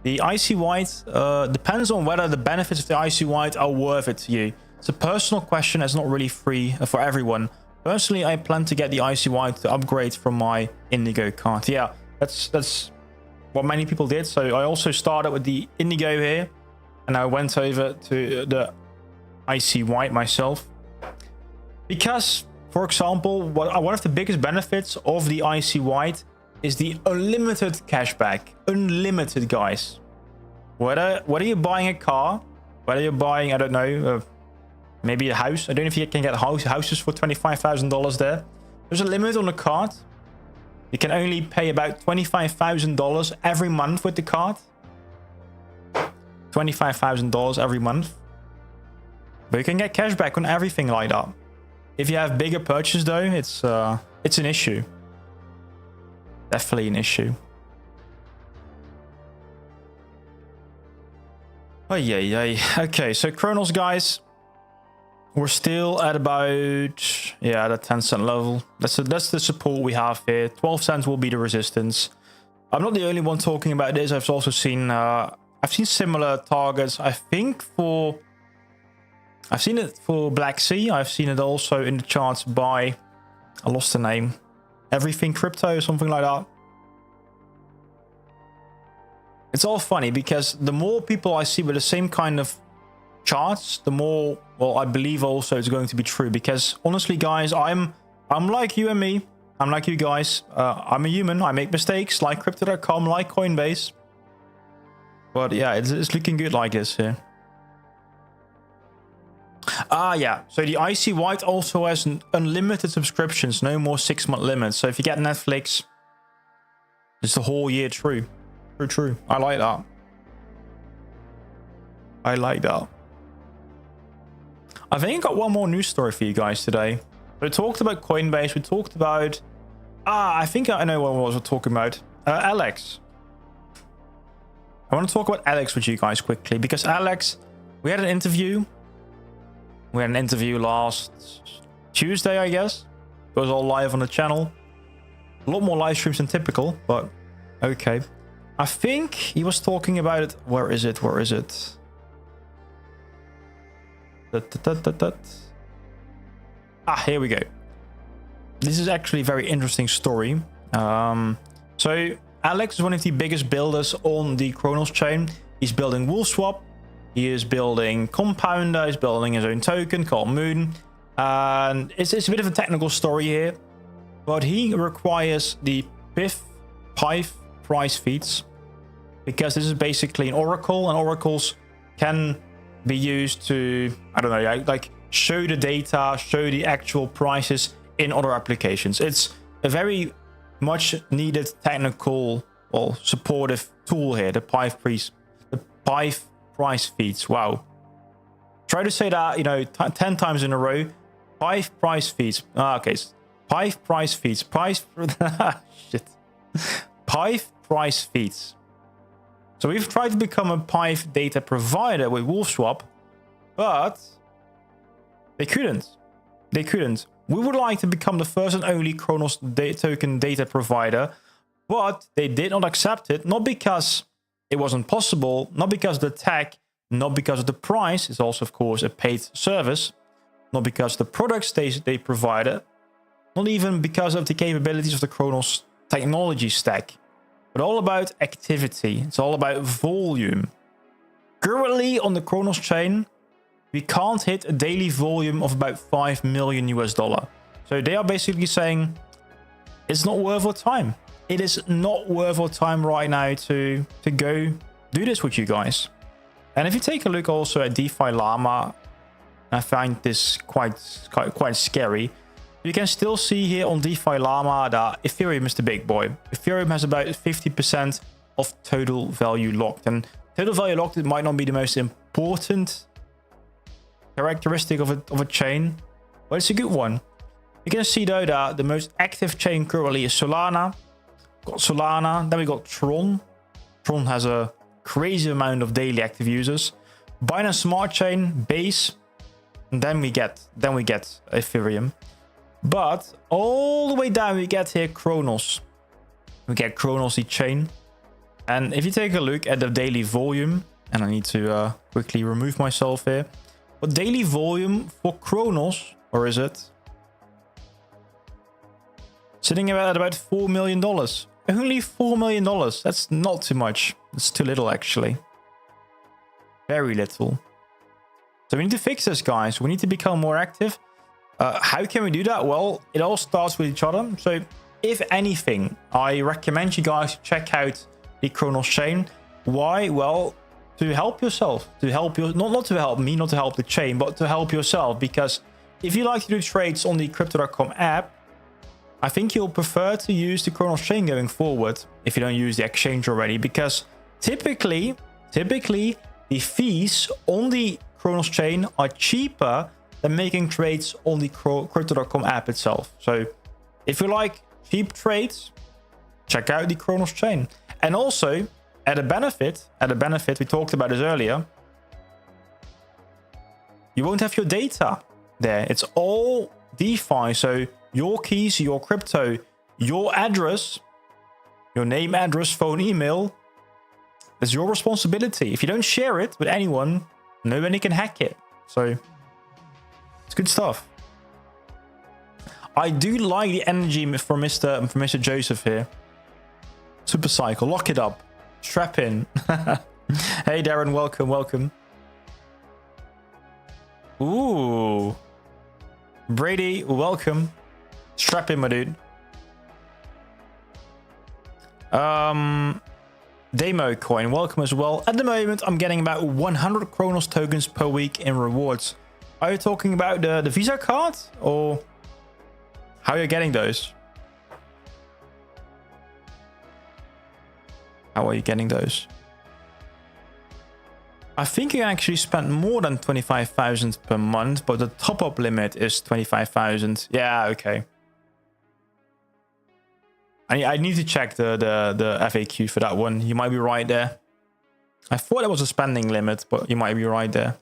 The icy white depends on whether the benefits of the icy white are worth it to you. It's a personal question. It's not really free for everyone. Personally, I plan to get the icy white to upgrade from my Indigo card. Yeah, that's what many people did. So I also started with the Indigo here, and I went over to the icy white myself. Because, for example, one of the biggest benefits of the icy white is the unlimited cashback. Unlimited, guys. Whether you're buying a car, whether you're buying, I don't know, maybe a house. I don't know if you can get houses for $25,000 there. There's a limit on the card. You can only pay about $25,000 every month with the card. $25,000 every month. But you can get cash back on everything like that. If you have bigger purchases though, it's an issue. Definitely an issue. Oh yeah. Okay, so Cronos, guys. We're still at about, yeah, the 10-cent level. That's the support we have here. 12 cents will be the resistance. I'm not the only one talking about this. I've also seen, I've seen similar targets. I've seen it for Black Sea. I've seen it also in the charts by, I lost the name, Everything Crypto or something like that. It's all funny because the more people I see with the same kind of charts, the more, well, I believe also it's going to be true. Because honestly, guys, I'm like you and me. I'm like you guys. I'm a human. I make mistakes like Crypto.com, like Coinbase. But yeah, it's looking good like this here. Ah, yeah. So the icy white also has unlimited subscriptions, no more 6-month limits. So if you get Netflix, it's the whole year true. True. I like that. I like that. I think I got one more news story for you guys today. We talked about Coinbase. We talked about... I think I know what we're talking about. Alex. I want to talk about Alex with you guys quickly. Because Alex, we had an interview. We had an interview last Tuesday, I guess. It was all live on the channel. A lot more live streams than typical, but okay. I think he was talking about it. Where is it? Here we go. This is actually a very interesting story. So Alex is one of the biggest builders on the Cronos chain. He's building WolfSwap. He is building Compounder. He's building his own token called Moon. And it's a bit of a technical story here. But he requires the PIF price feeds. Because this is basically an oracle. And oracles can be used to, I don't know, like show the data, show the actual prices in other applications. It's a very much needed technical or supportive tool here, the PIF price feeds. Wow. Try to say that, 10 times in a row. PIF price feeds. Okay. PIF price feeds. Shit. PIF price feeds. So we've tried to become a PIF data provider with WolfSwap, but they couldn't. We would like to become the first and only Cronos token data provider, but they did not accept it, not because it wasn't possible, not because of the tech, not because of the price. It's also, of course, a paid service, not because of the products they provided, not even because of the capabilities of the Cronos technology stack, but all about activity. It's all about volume. Currently on the Cronos chain, we can't hit a daily volume of about $5 million US. So they are basically saying it's not worth our time. It is not worth our time right now to go do this with you guys. And if you take a look also at DeFi Llama, I find this quite scary. You can still see here on DeFi Llama that Ethereum is the big boy. Ethereum has about 50% of total value locked. And total value locked, it might not be the most important characteristic of a chain, but it's a good one. You can see though that the most active chain currently is Solana. Got Solana, then we got Tron. Tron has a crazy amount of daily active users. Binance Smart Chain, Base, and then we get Ethereum. But all the way down we get here Cronos. We get Cronos the chain. And if you take a look at the daily volume, and I need to quickly remove myself here. But daily volume for Cronos, or is it? Sitting at about $4 million. Only $4 million. That's not too much. It's too little, actually. Very little. So we need to fix this, guys. We need to become more active. How can we do that? Well, it all starts with each other. So if anything, I recommend you guys check out the Cronos chain. Why? Well, to help yourself. To help you, not to help me, not to help the chain, but to help yourself. Because if you like to do trades on the Crypto.com app, I think you'll prefer to use the Cronos chain going forward if you don't use the exchange already, because typically the fees on the Cronos chain are cheaper than making trades on the Crypto.com app itself. So if you like cheap trades, check out the Cronos chain. And also, at a benefit, we talked about this earlier, you won't have your data there. It's all DeFi, so your keys, your crypto, your address, your name, address, phone, email, is your responsibility. If you don't share it with anyone, nobody can hack it. So it's good stuff. I do like the energy from Mr. Joseph here. Super cycle, lock it up, strap in. Hey Darren, welcome. Ooh, Brady, welcome. Strap in, my dude. Demo coin, welcome as well. At the moment, I'm getting about 100 Cronos tokens per week in rewards. Are you talking about the Visa card, or how you're getting those? How are you getting those? I think you actually spent more than 25,000 per month, but the top-up limit is 25,000. Yeah, okay. I need to check the FAQ for that one. You might be right there. I thought it was a spending limit, but you might be right there.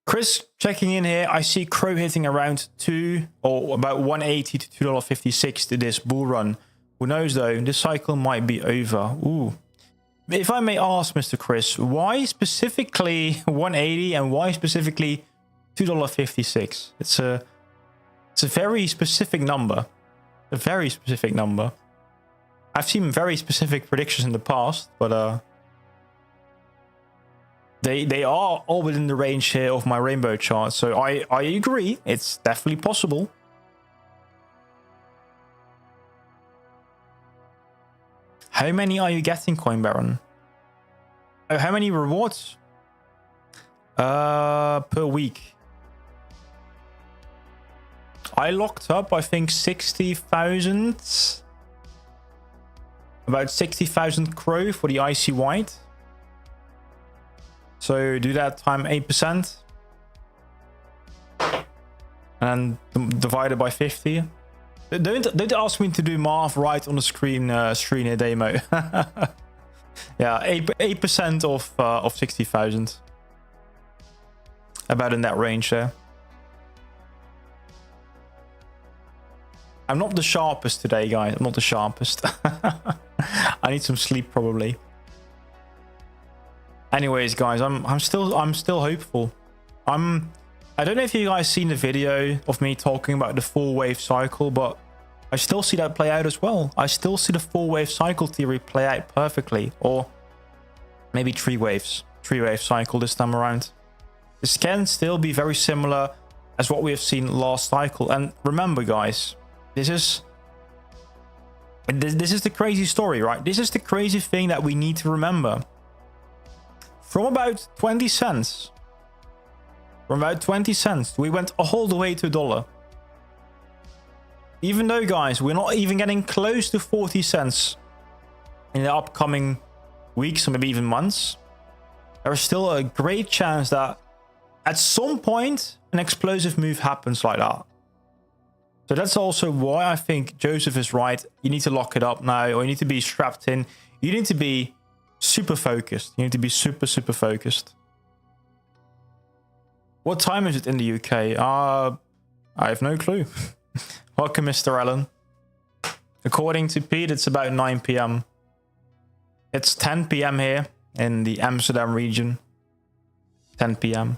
Chris checking in here. I see Crow hitting around about 180 to $2.56 to this bull run. Who knows though? This cycle might be over. Ooh. If I may ask, Mr. Chris, why specifically 180 and why specifically $2.56? It's a very specific number. A very specific number. I've seen very specific predictions in the past, but they are all within the range here of my rainbow chart. So I agree. It's definitely possible. How many are you getting, Coin Baron? Oh, how many rewards? Per week. I locked up, I think, 60,000. About 60,000 Crow for the Icy White. So do that time 8%. And divided by 50. Don't ask me to do math right on the screen here, demo. Yeah, 8% of 60,000. About in that range there. I'm not the sharpest today, guys. I'm not the sharpest. I need some sleep probably. Anyways, guys, I'm still hopeful. I don't know if you guys seen the video of me talking about the 4-wave cycle, but I still see that play out as well. I still see the 4-wave cycle theory play out perfectly, or maybe 3-wave cycle this time around. This can still be very similar as what we have seen last cycle. And remember, guys, this is the crazy story, right? This is the crazy thing that we need to remember. From about 20 cents, we went all the way to $1. Even though, guys, we're not even getting close to 40 cents in the upcoming weeks or maybe even months, there's still a great chance that at some point an explosive move happens like that. So that's also why I think Joseph is right. You need to lock it up now, or you need to be strapped in. You need to be super focused. You need to be super focused. What time is it in the UK? I have no clue. Welcome, Mr. Allen. According to Pete, it's about 9 p.m. It's 10 p.m. here in the Amsterdam region. 10 p.m.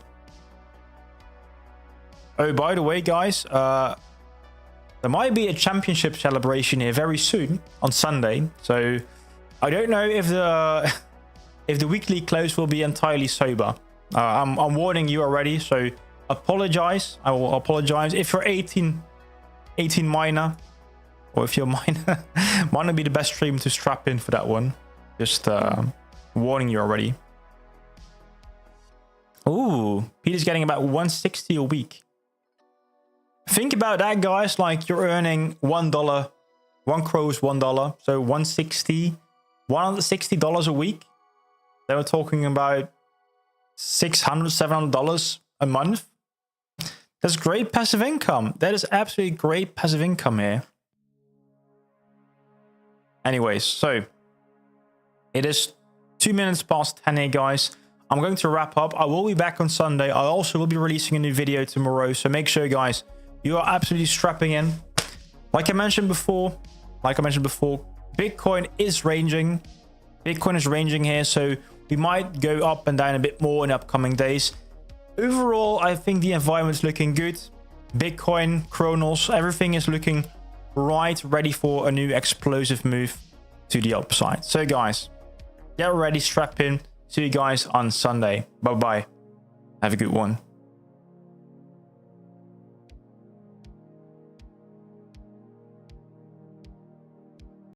Oh, by the way, guys, there might be a championship celebration here very soon on Sunday. So I don't know if the weekly close will be entirely sober. I'm warning you already, so apologize. I will apologize if you're 18 minor, or if you're minor. Might not be the best stream to strap in for that one. Just warning you already. Ooh, Peter's getting about 160 a week. Think about that, guys. Like, you're earning $1. 1 crow is $1. So $160 a week. They were talking about $600, $700 a month. That's great passive income. That is absolutely great passive income here. Anyways, so it is 2 minutes past 10 here, guys. I'm going to wrap up. I will be back on Sunday. I also will be releasing a new video tomorrow. So make sure, guys, you are absolutely strapping in. Like I mentioned before, Bitcoin is ranging. Bitcoin is ranging here, so we might go up and down a bit more in upcoming days. Overall, I think the environment's looking good. Bitcoin, Cronos, everything is looking right, ready for a new explosive move to the upside. So, guys, get ready, strap in. See you guys on Sunday. Bye-bye. Have a good one.